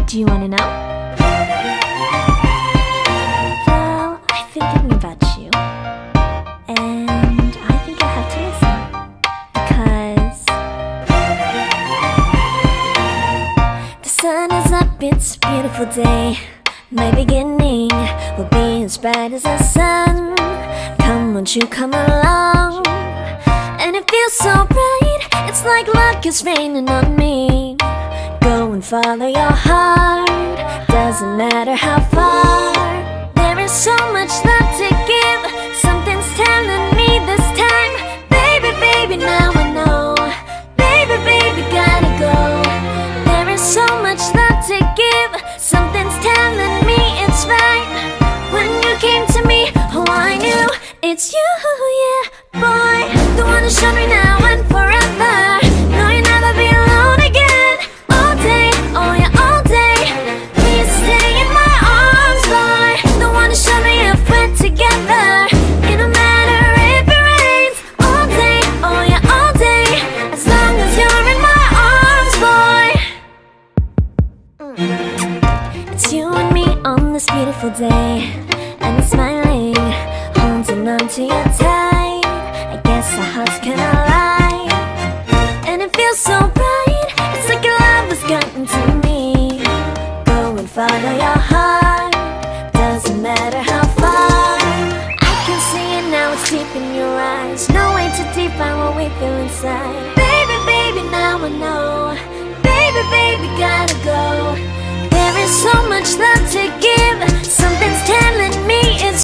Do you want to know? Well, I've been thinking about you, and I think you'll have to listen, because the sun is up, it's a beautiful day. My beginning will be as bright as the sun. Come, won't you come along? And it feels so bright, it's like luck is raining on me. Go and follow your heart, doesn't matter how far. There is so much love to give, something's telling me this time. Baby, baby, now I know. Baby, baby, gotta go. There is so much love to give, something's telling me it's right. When you came to me, oh I knew it's you, yeah, boy. The one who showed me now and forever. No, you'll never be alone again. All day, oh yeah, all day. Please stay in my arms, boy. The one who showed me if we're together. It don't matter if it rains. All day, oh yeah, all day. As long as you're in my arms, boy. It's you beautiful day, and it's smiling, holding on to you tight. I guess our hearts can align, and it feels so right. It's like your love has gotten to me. Go and follow your heart, doesn't matter how far. I can see it now, it's deep in your eyes. No way to define what we feel inside. Baby, baby, now I know. Baby, baby, gotta